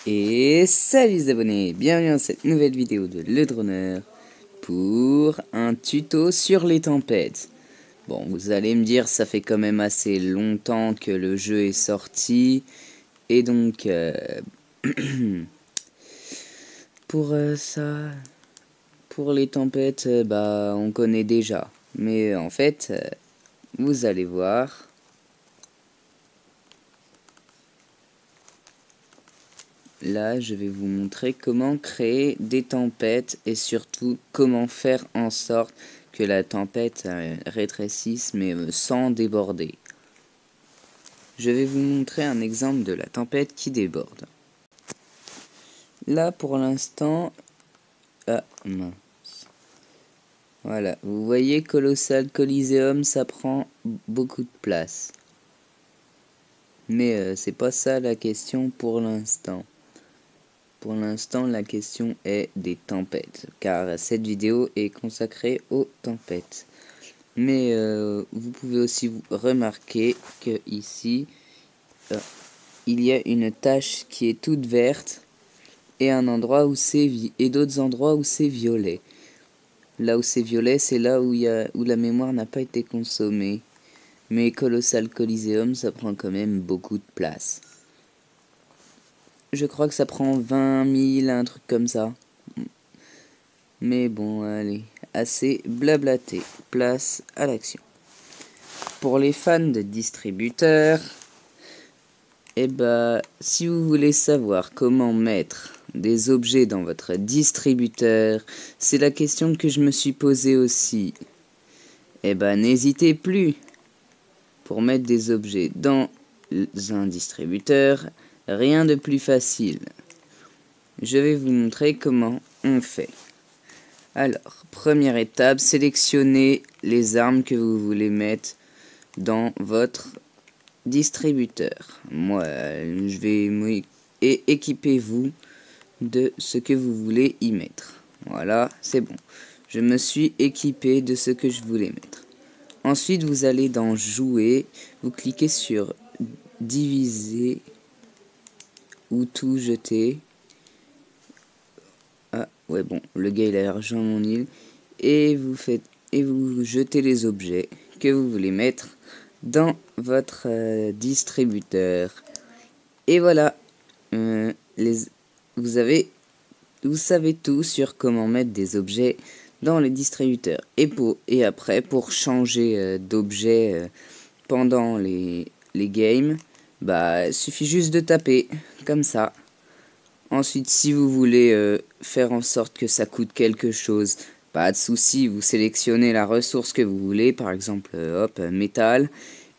Et salut les abonnés, bienvenue dans cette nouvelle vidéo de Le Droneur pour un tuto sur les tempêtes. Bon, vous allez me dire, ça fait quand même assez longtemps que le jeu est sorti, et donc pour les tempêtes, bah on connaît déjà. Mais en fait, vous allez voir. Là, je vais vous montrer comment créer des tempêtes et surtout comment faire en sorte que la tempête rétrécisse mais sans déborder. Je vais vous montrer un exemple de la tempête qui déborde. Là, pour l'instant... Ah, mince. Voilà, vous voyez Colossal Coliseum, ça prend beaucoup de place. Mais c'est pas ça la question pour l'instant. Pour l'instant, la question est des tempêtes, car cette vidéo est consacrée aux tempêtes. Mais vous pouvez aussi remarquer que ici, il y a une tache qui est toute verte et un endroit où et d'autres endroits où c'est violet. Là où c'est violet, c'est là où la mémoire n'a pas été consommée. Mais Colossal Coliseum, ça prend quand même beaucoup de place. Je crois que ça prend 20 000, un truc comme ça. Mais bon, allez, assez blablaté. Place à l'action. Pour les fans de distributeurs, eh ben, si vous voulez savoir comment mettre des objets dans votre distributeur, c'est la question que je me suis posée aussi. Eh ben, n'hésitez plus. Pour mettre des objets dans un distributeur, rien de plus facile. Je vais vous montrer comment on fait. Alors, première étape, sélectionnez les armes que vous voulez mettre dans votre distributeur. Moi, je vais équipez-vous de ce que vous voulez y mettre. Voilà, c'est bon. Je me suis équipé de ce que je voulais mettre. Ensuite, vous allez dans Jouer, vous cliquez sur Diviser ou Tout jeter. Ah, ouais, bon, le gars il a rejoint mon île. Et vous jetez les objets que vous voulez mettre dans votre distributeur. Et voilà, vous savez tout sur comment mettre des objets dans les distributeurs. Et après, pour changer d'objet pendant les games, bah, il suffit juste de taper, comme ça. Ensuite, si vous voulez faire en sorte que ça coûte quelque chose, pas de souci, vous sélectionnez la ressource que vous voulez, par exemple, hop, métal.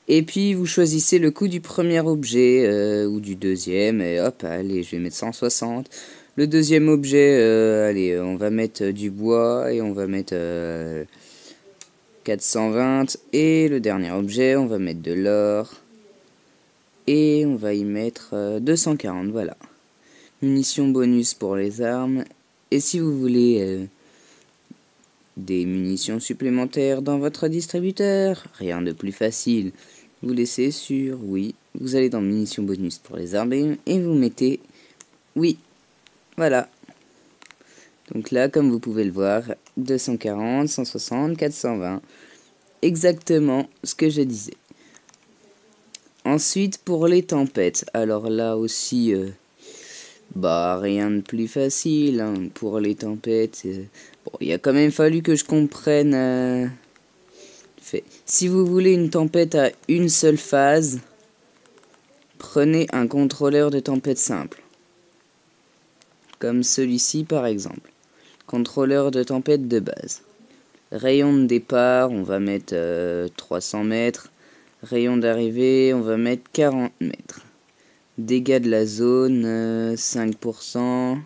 Et puis, vous choisissez le coût du premier objet ou du deuxième, et hop, allez, je vais mettre 160. Le deuxième objet, allez, on va mettre du bois et on va mettre 420. Et le dernier objet, on va mettre de l'or. Et on va y mettre 240, voilà. Munitions bonus pour les armes. Et si vous voulez des munitions supplémentaires dans votre distributeur, rien de plus facile. Vous laissez sur oui. Vous allez dans munitions bonus pour les armes et vous mettez oui. Voilà. Donc là, comme vous pouvez le voir, 240, 160, 420. Exactement ce que je disais. Ensuite, pour les tempêtes. Alors là aussi, bah rien de plus facile hein, pour les tempêtes. Bon, il a quand même fallu que je comprenne. Si vous voulez une tempête à une seule phase, prenez un contrôleur de tempête simple. Comme celui-ci par exemple. Contrôleur de tempête de base. Rayon de départ, on va mettre 300 mètres. Rayon d'arrivée, on va mettre 40 mètres. Dégâts de la zone, 5%.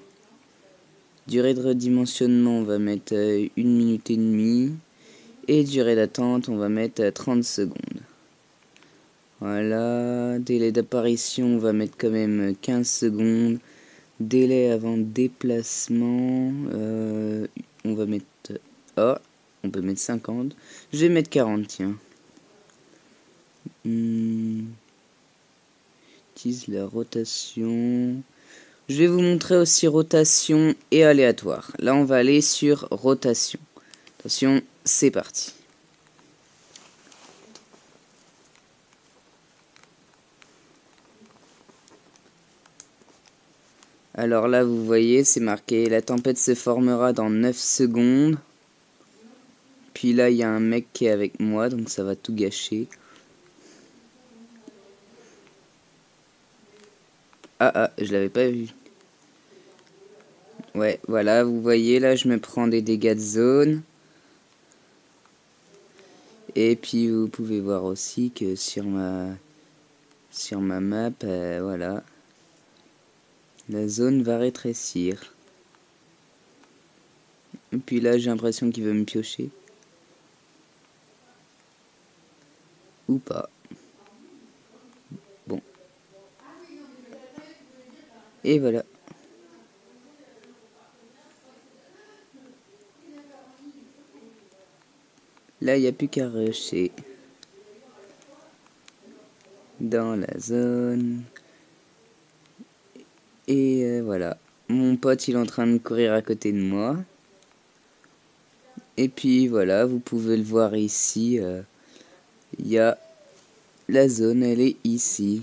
Durée de redimensionnement, on va mettre 1 minute et demie. Et durée d'attente, on va mettre 30 secondes. Voilà, délai d'apparition, on va mettre quand même 15 secondes. Délai avant déplacement, on va mettre... Oh, on peut mettre 50. Je vais mettre 40, tiens. Utilise la rotation. Je vais vous montrer aussi rotation et aléatoire. Là, on va aller sur rotation. Attention, c'est parti. Alors là, vous voyez, c'est marqué, la tempête se formera dans 9 secondes. Puis là, il y a un mec qui est avec moi, donc ça va tout gâcher. Ah, je l'avais pas vu. Ouais, voilà, vous voyez, là, je me prends des dégâts de zone. Et puis, vous pouvez voir aussi que sur ma map, voilà, la zone va rétrécir. Et puis là, j'ai l'impression qu'il veut me piocher. Ou pas. Bon. Et voilà. Là, il n'y a plus qu'à rusher. Dans la zone. Et voilà. Mon pote, il est en train de courir à côté de moi. Et puis voilà, vous pouvez le voir ici. Il y a la zone, elle est ici.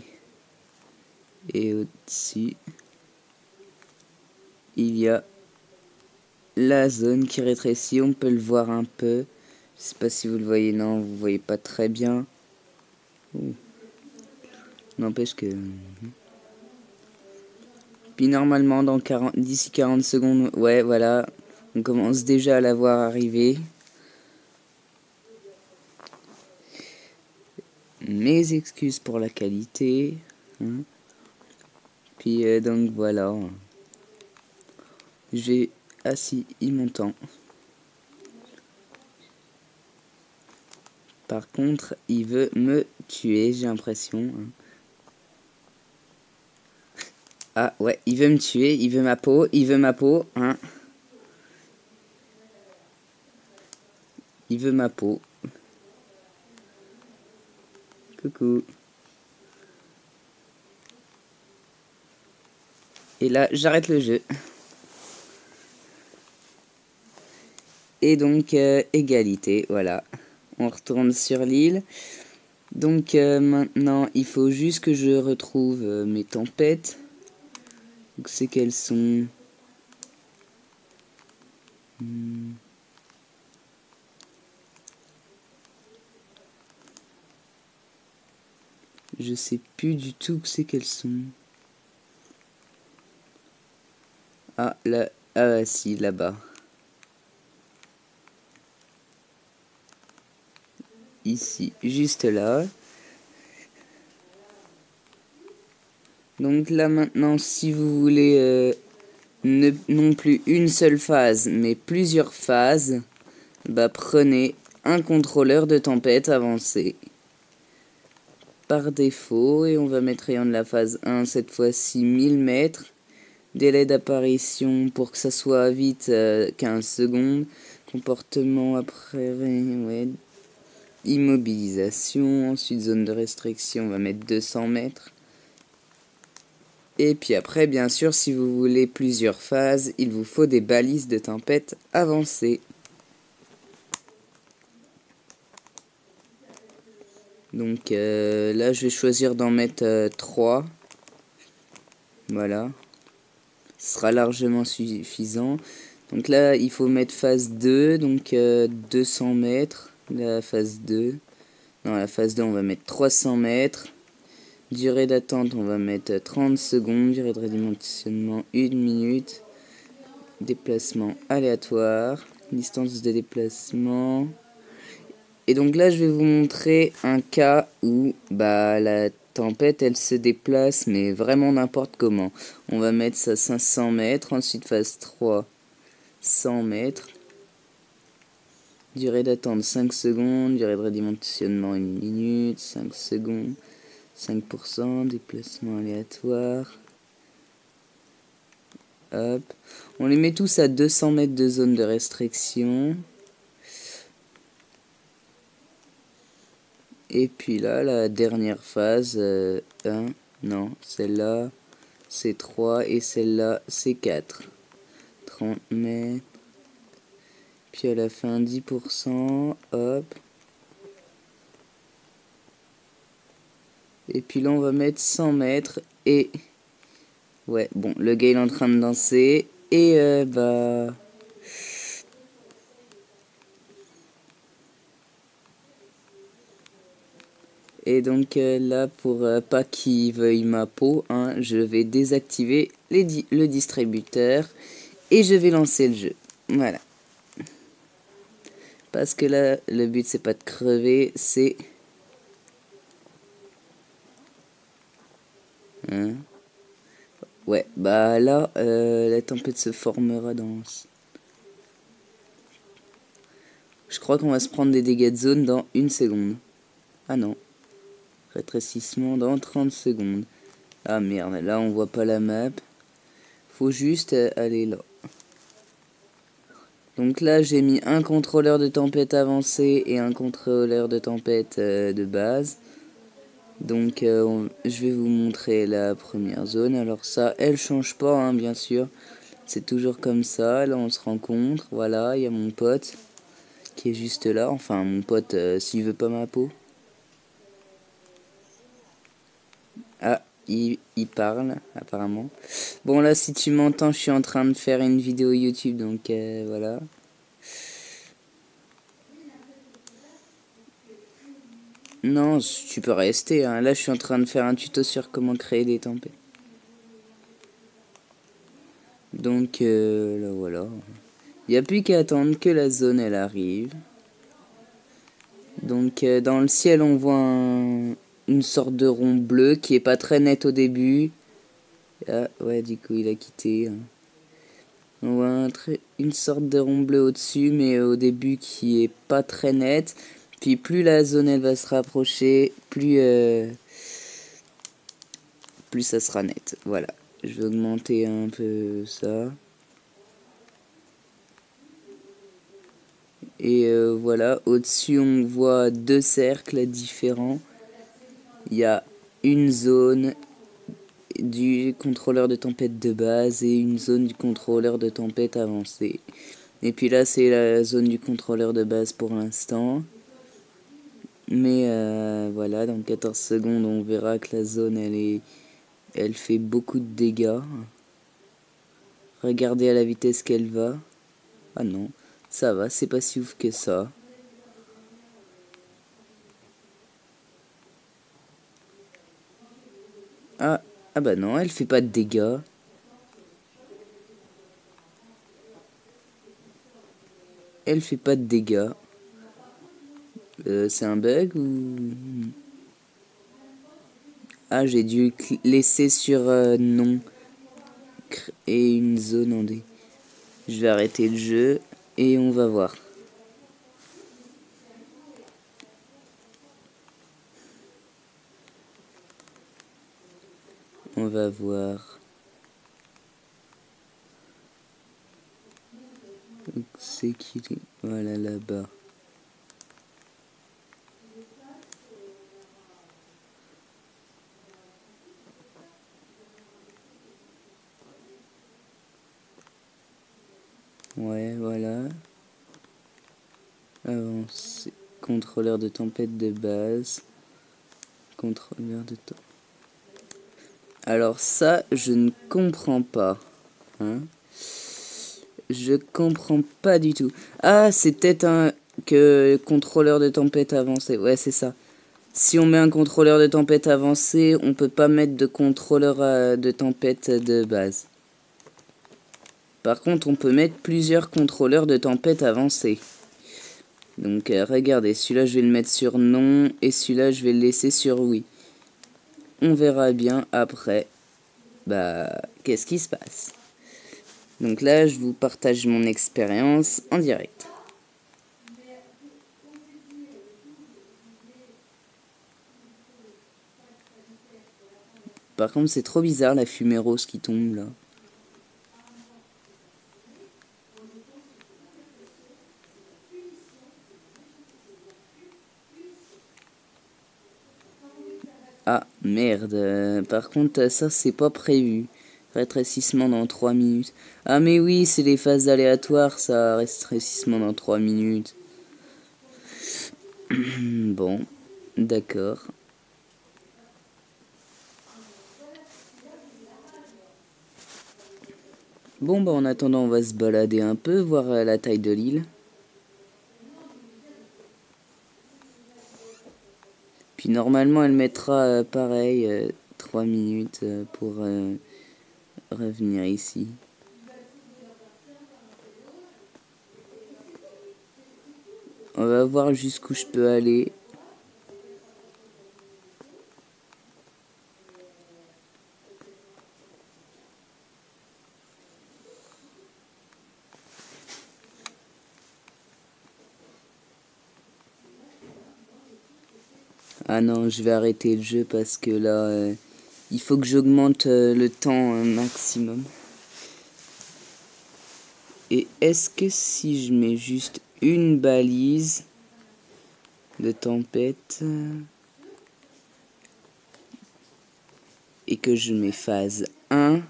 Et au-dessus, il y a la zone qui rétrécit. On peut le voir un peu. Je sais pas si vous le voyez, non, vous voyez pas très bien. N'empêche que... Puis normalement, d'ici 40 secondes, ouais, voilà, on commence déjà à la voir arriver. Mes excuses pour la qualité. Hein. Puis donc voilà. J'ai... Ah si, il m'entend. Par contre, il veut me tuer, j'ai l'impression. Hein. Ah ouais, il veut me tuer, il veut ma peau, hein. Il veut ma peau. Coucou. Et là, j'arrête le jeu. Et donc, égalité, voilà. On retourne sur l'île. Donc, maintenant, il faut juste que je retrouve mes tempêtes. Donc, c'est qu'elles sont... Je sais plus du tout que c'est qu'elles sont. Ah, là... Ah, si, là-bas. Ici, juste là. Donc là maintenant, si vous voulez non plus une seule phase, mais plusieurs phases, bah prenez un contrôleur de tempête avancé. Par défaut, et on va mettre rayon de la phase 1, cette fois-ci 1000 mètres. Délai d'apparition pour que ça soit vite 15 secondes. Comportement après, ouais. Immobilisation, ensuite zone de restriction, on va mettre 200 mètres. Et puis après, bien sûr, si vous voulez plusieurs phases, il vous faut des balises de tempête avancées. Donc là, je vais choisir d'en mettre 3. Voilà. Ce sera largement suffisant. Donc là, il faut mettre phase 2, donc 200 mètres. La phase 2. Non, la phase 2, on va mettre 300 mètres. Durée d'attente, on va mettre 30 secondes. Durée de redimensionnement, 1 minute. Déplacement aléatoire. Distance de déplacement. Et donc là, je vais vous montrer un cas où bah, la tempête, elle se déplace, mais vraiment n'importe comment. On va mettre ça 500 mètres. Ensuite, phase 3, 100 mètres. Durée d'attente 5 secondes. Durée de redimensionnement 1 minute. 5 secondes. 5%, déplacement aléatoire. Hop. On les met tous à 200 mètres de zone de restriction. Et puis là, la dernière phase, non, celle-là, c'est 3 et celle-là c'est 4. 30 mètres. Puis elle a fait un 10%, hop. Et puis là on va mettre 100 mètres et... Ouais, bon, le gars il est en train de danser et bah... Et donc là, pour pas qu'il veuille ma peau, hein, je vais désactiver le distributeur et je vais lancer le jeu. Voilà. Parce que là, le but c'est pas de crever, c'est... Hein? Ouais, bah là, la tempête se formera dans... Je crois qu'on va se prendre des dégâts de zone dans 1 seconde. Ah non. Rétrécissement dans 30 secondes. Ah merde, là on voit pas la map. Faut juste aller là. Donc là j'ai mis un contrôleur de tempête avancé et un contrôleur de tempête de base. Donc je vais vous montrer la première zone. Alors ça, elle change pas hein, bien sûr. C'est toujours comme ça. Là on se rencontre. Voilà, il y a mon pote qui est juste là. Enfin mon pote s'il veut pas ma peau. Ah, il parle, apparemment. Bon, là, si tu m'entends, je suis en train de faire une vidéo YouTube, donc voilà. Non, tu peux rester, hein. Là, je suis en train de faire un tuto sur comment créer des tempêtes. Donc, là, voilà. Il n'y a plus qu'à attendre que la zone, elle arrive. Donc, dans le ciel, on voit une sorte de rond bleu qui est pas très net au début. Ah, ouais, du coup, il a quitté, hein. On voit une sorte de rond bleu au-dessus, mais au début qui est pas très net. Puis plus la zone elle va se rapprocher, plus ça sera net. Voilà. Je vais augmenter un peu ça. Et voilà, au-dessus on voit 2 cercles différents. Il y a une zone du contrôleur de tempête de base et une zone du contrôleur de tempête avancé. Et puis là c'est la zone du contrôleur de base pour l'instant. Mais voilà, dans 14 secondes on verra que la zone elle fait beaucoup de dégâts. Regardez à la vitesse qu'elle va. Ah non, ça va, c'est pas si ouf que ça. Ah, ah bah non, elle fait pas de dégâts. Elle fait pas de dégâts. C'est un bug ou... Ah, j'ai dû laisser sur non. Et une zone en D. Je vais arrêter le jeu et on va voir. On va voir. Où c'est qu'il est? Voilà, là-bas. Ouais, voilà. Avancé. Contrôleur de tempête de base. Contrôleur de tempête. Alors ça, je ne comprends pas. Hein? Je comprends pas du tout. Ah, c'est peut-être un contrôleur de tempête avancé. Ouais, c'est ça. Si on met un contrôleur de tempête avancé, on peut pas mettre de contrôleur de tempête de base. Par contre, on peut mettre plusieurs contrôleurs de tempête avancés. Donc, regardez, celui-là, je vais le mettre sur non, et celui-là, je vais le laisser sur oui. On verra bien après, bah, qu'est-ce qui se passe. Donc là, je vous partage mon expérience en direct. Par contre, c'est trop bizarre la fumée rose qui tombe là. Ah, merde. Par contre, ça, c'est pas prévu. Rétrécissement dans 3 minutes. Ah mais oui, c'est les phases aléatoires, ça. Rétrécissement dans 3 minutes. Bon, d'accord. Bon, bah en attendant, on va se balader un peu, voir la taille de l'île. Puis normalement, elle mettra pareil, 3 minutes pour revenir ici. On va voir jusqu'où je peux aller. Ah non, je vais arrêter le jeu parce que là, il faut que j'augmente le temps maximum. Et est-ce que si je mets juste une balise de tempête et que je mets phase 1,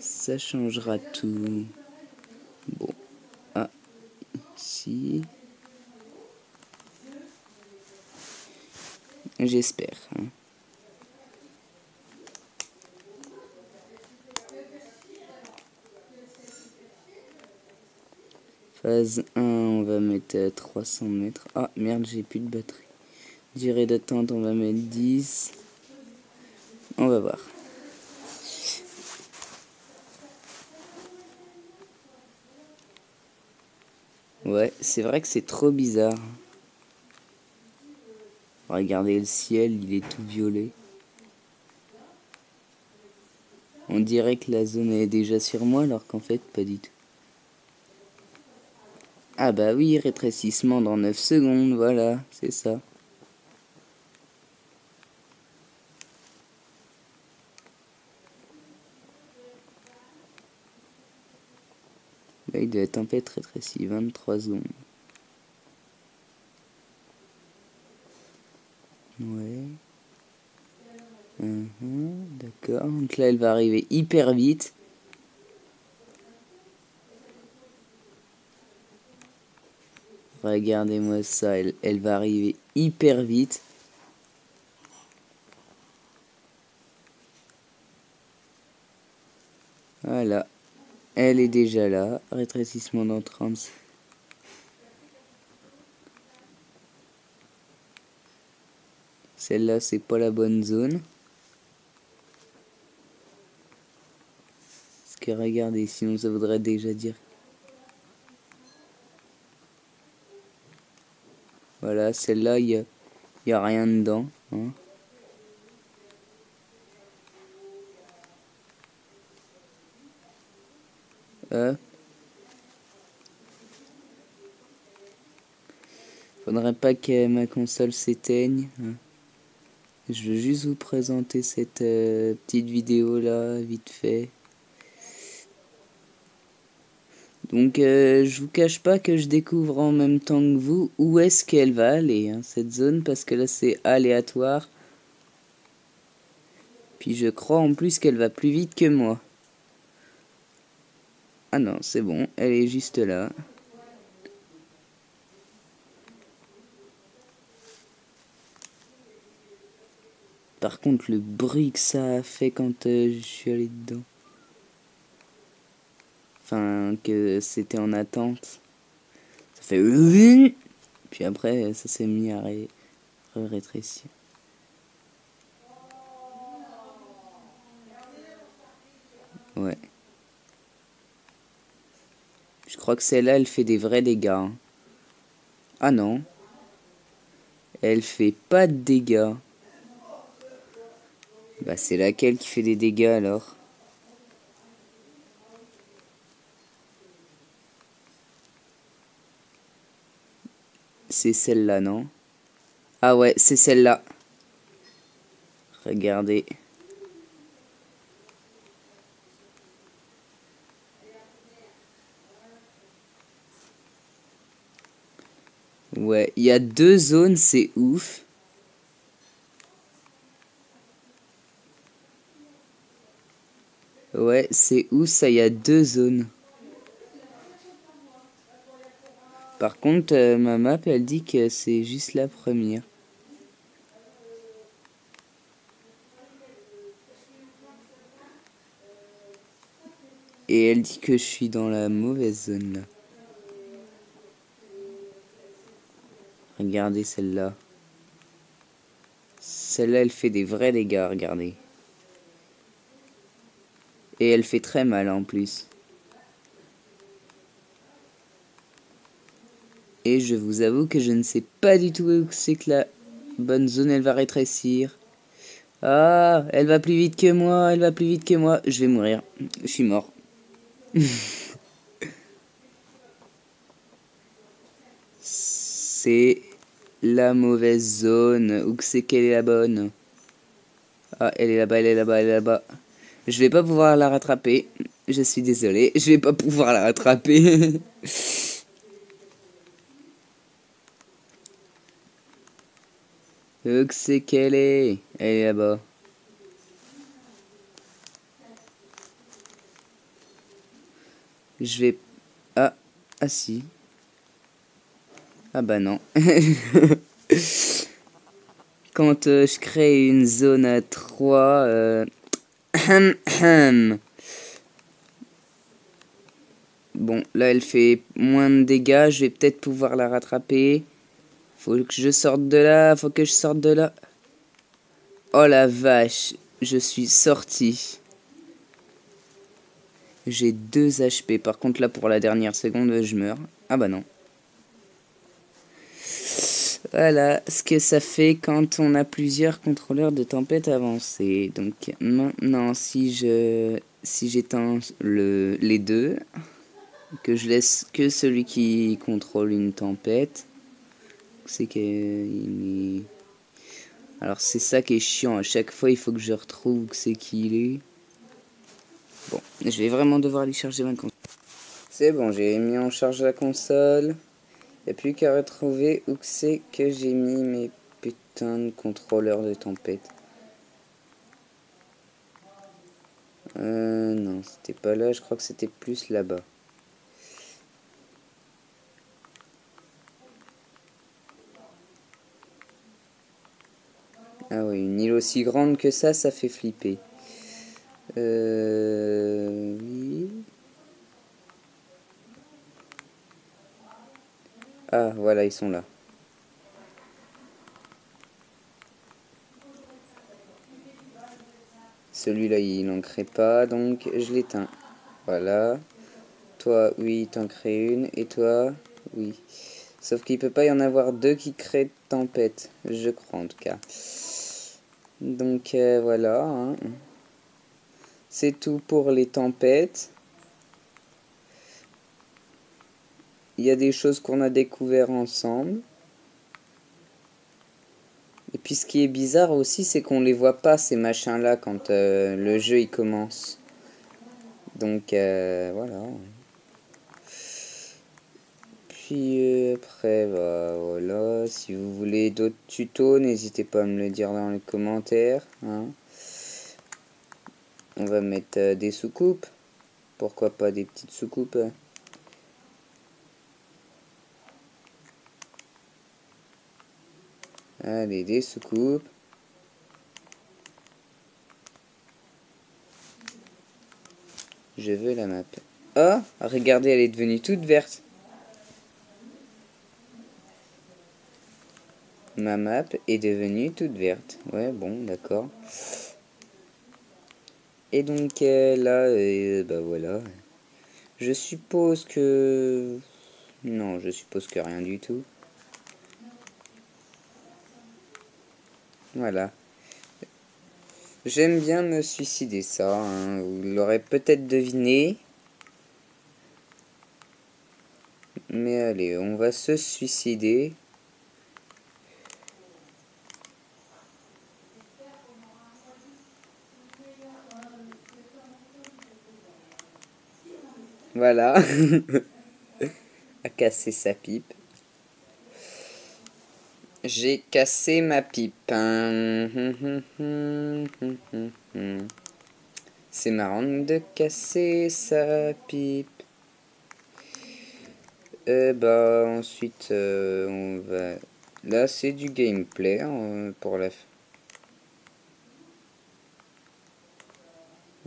ça changera tout. Bon, ah, ici. J'espère. Hein. Phase 1, on va mettre 300 mètres. Ah merde, j'ai plus de batterie. Durée d'attente, on va mettre 10. On va voir. Ouais, c'est vrai que c'est trop bizarre. Regardez le ciel, il est tout violet. On dirait que la zone est déjà sur moi, alors qu'en fait, pas du tout. Ah bah oui, rétrécissement dans 9 secondes, voilà, c'est ça. Veille de la tempête rétrécie, 23 secondes. Ouais. D'accord, donc là elle va arriver hyper vite. Regardez-moi ça, elle va arriver hyper vite. Voilà, elle est déjà là, rétrécissement dans 30. Celle-là, c'est pas la bonne zone. Parce que regardez, sinon ça voudrait déjà dire. Voilà, celle-là, il y a rien dedans. Hein. Faudrait pas que ma console s'éteigne. Hein. Je veux juste vous présenter cette petite vidéo là, vite fait. Donc je vous cache pas que je découvre en même temps que vous où est-ce qu'elle va aller, hein, cette zone, parce que là c'est aléatoire. Puis je crois en plus qu'elle va plus vite que moi. Ah non, c'est bon, elle est juste là. Par contre, le bruit que ça a fait quand je suis allé dedans. Enfin, que c'était en attente. Ça fait... Puis après, ça s'est mis à rétrécir. Ouais. Je crois que celle-là, elle fait des vrais dégâts. Hein. Ah non. Elle fait pas de dégâts. Bah c'est laquelle qui fait des dégâts alors? C'est celle-là, non? Ah ouais, c'est celle-là. Regardez. Ouais, il y a 2 zones, c'est ouf. Ouais, c'est où ça, il y a 2 zones. Par contre, ma map, elle dit que c'est juste la première. Et elle dit que je suis dans la mauvaise zone, là. Regardez celle-là. Celle-là, elle fait des vrais dégâts, regardez. Et elle fait très mal, en plus. Et je vous avoue que je ne sais pas du tout où c'est que la bonne zone, elle va rétrécir. Ah, elle va plus vite que moi, elle va plus vite que moi. Je vais mourir. Je suis mort. C'est la mauvaise zone. Où que c'est qu'elle est la bonne? Ah, elle est là-bas, elle est là-bas, elle est là-bas. Je vais pas pouvoir la rattraper. Je suis désolé, je vais pas pouvoir la rattraper. Où que c'est qu'elle est? Elle est là-bas. Je vais... Ah, ah si. Ah bah non. Quand je crée une zone à 3... Bon, là elle fait moins de dégâts. Je vais peut-être pouvoir la rattraper. Faut que je sorte de là. Faut que je sorte de là. Oh la vache. Je suis sorti. J'ai 2 HP. Par contre là pour la dernière seconde je meurs. Ah bah non. Voilà ce que ça fait quand on a plusieurs contrôleurs de tempête avancés. Donc maintenant si j'éteins les deux, que je laisse que celui qui contrôle une tempête, c'est qu'il est... Alors c'est ça qui est chiant, à chaque fois il faut que je retrouve où c'est qu'il est. Bon, je vais vraiment devoir aller charger ma console. C'est bon, j'ai mis en charge la console. Il n'y a plus qu'à retrouver où c'est que j'ai mis mes putains de contrôleurs de tempête. Non, c'était pas là, je crois que c'était plus là-bas. Ah oui, une île aussi grande que ça fait flipper. Oui. Ah, voilà, ils sont là. Celui-là, il n'en crée pas, donc je l'éteins. Voilà. Toi, oui, t'en crées une. Et toi, oui. Sauf qu'il peut pas y en avoir 2 qui créent tempête. Je crois, en tout cas. Donc, voilà. Hein. C'est tout pour les tempêtes. Il y a des choses qu'on a découvert ensemble. Et puis ce qui est bizarre aussi, c'est qu'on les voit pas ces machins-là quand le jeu il commence. Donc voilà. Puis après, bah voilà. Si vous voulez d'autres tutos, n'hésitez pas à me le dire dans les commentaires. Hein. On va mettre des soucoupes. Pourquoi pas des petites soucoupes? Allez, des soucoupes. Je veux la map. Oh, regardez, elle est devenue toute verte. Ma map est devenue toute verte. Ouais, bon, d'accord. Et donc là, bah voilà. Je suppose que... Non, je suppose que rien du tout. Voilà. J'aime bien me suicider, ça. Hein. Vous l'aurez peut-être deviné. Mais allez, on va se suicider. Voilà. A cassé sa pipe. J'ai cassé ma pipe. C'est marrant de casser sa pipe. Bah ensuite on va... Là c'est du gameplay hein, pour la...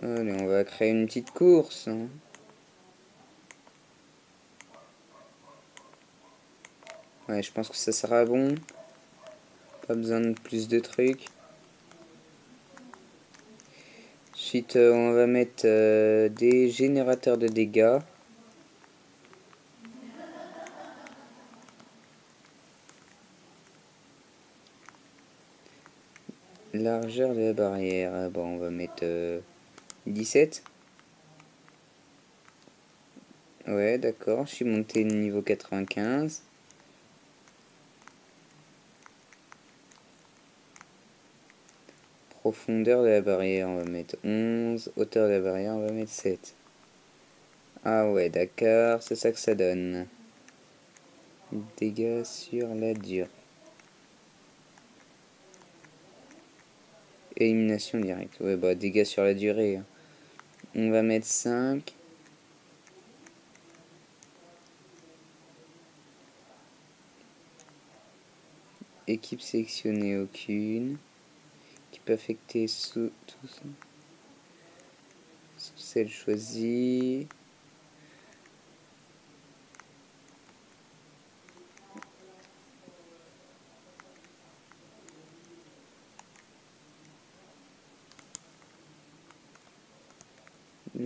Allez, on va créer une petite course. Hein. Ouais, je pense que ça sera bon. Pas besoin de plus de trucs. Ensuite, on va mettre des générateurs de dégâts. Largeur de la barrière. Bon, on va mettre 17. Ouais, d'accord. Je suis monté niveau 95. Profondeur de la barrière, on va mettre 11. Hauteur de la barrière, on va mettre 7. Ah ouais, d'accord. C'est ça que ça donne. Dégâts sur la durée. Élimination directe. Ouais, bah, dégâts sur la durée. Hein. On va mettre 5. Équipe sélectionnée, aucune. Équipe affectée sous tout ça. Sous celle choisie.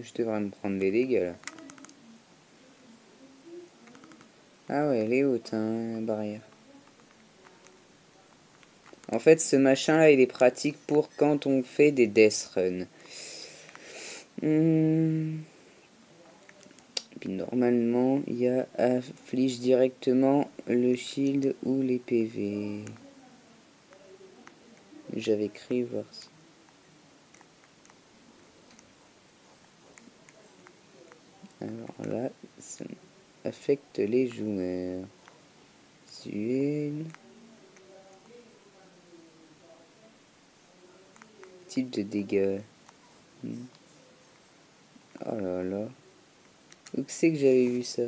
Je devrais me prendre les dégâts là. Ah ouais, elle est haute, hein, la barrière. En fait, ce machin là, il est pratique pour quand on fait des death runs. Puis normalement, il y a affiche directement le shield ou les PV. J'avais cru voir ça. Alors là, ça affecte les joueurs. Duel. Type de dégâts. Oh là là. Où c'est que j'avais vu ça?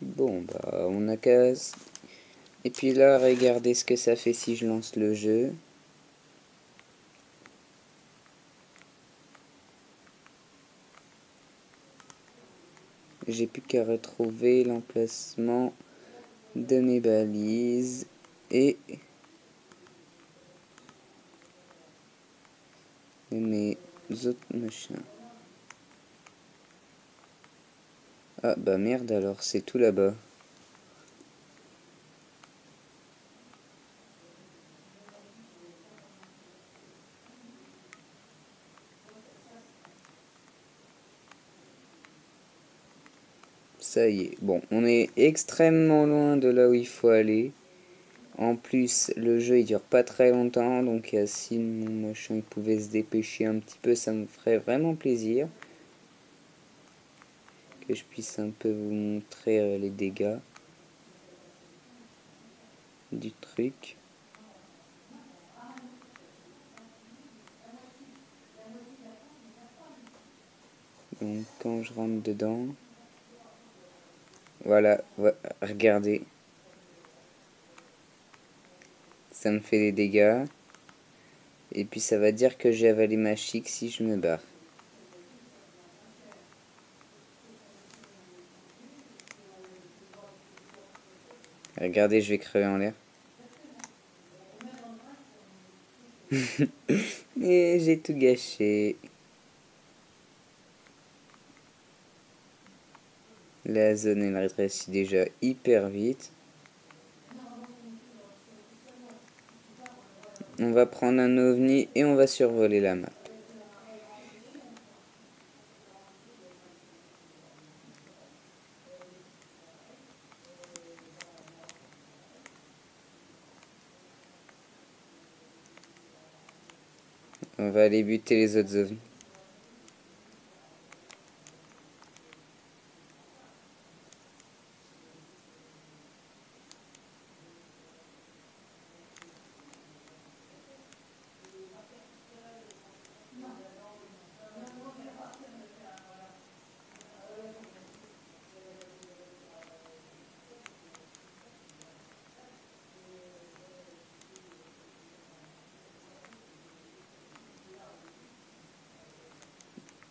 Bon bah on a qu'à... Et puis là regardez ce que ça fait si je lance le jeu. J'ai plus qu'à retrouver l'emplacement de mes balises et mes autres machins. Ah bah merde alors, c'est tout là-bas. Ça y est. Bon, on est extrêmement loin de là où il faut aller. En plus, le jeu il dure pas très longtemps, donc si mon machin il pouvait se dépêcher un petit peu, ça me ferait vraiment plaisir. Que je puisse un peu vous montrer les dégâts du truc. Donc quand je rentre dedans, voilà, regardez. Ça me fait des dégâts. Et puis ça va dire que j'ai avalé ma chic si je me barre. Regardez, je vais crever en l'air. Et j'ai tout gâché. La zone elle rétrécit déjà hyper vite. On va prendre un ovni et on va survoler la map. On va aller buter les autres zones.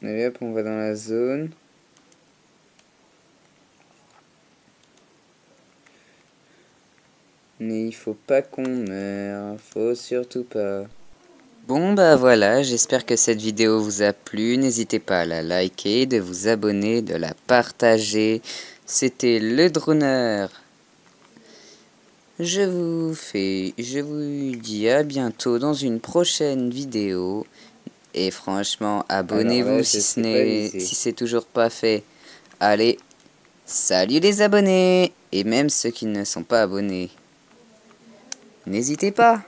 Allez hop, on va dans la zone. Mais il faut pas qu'on meure, faut surtout pas. Bon bah voilà, j'espère que cette vidéo vous a plu. N'hésitez pas à la liker, de vous abonner, de la partager. C'était le Droneur. Je vous dis à bientôt dans une prochaine vidéo. Et franchement, abonnez-vous si c'est toujours pas fait. Allez, salut les abonnés! Et même ceux qui ne sont pas abonnés. N'hésitez pas!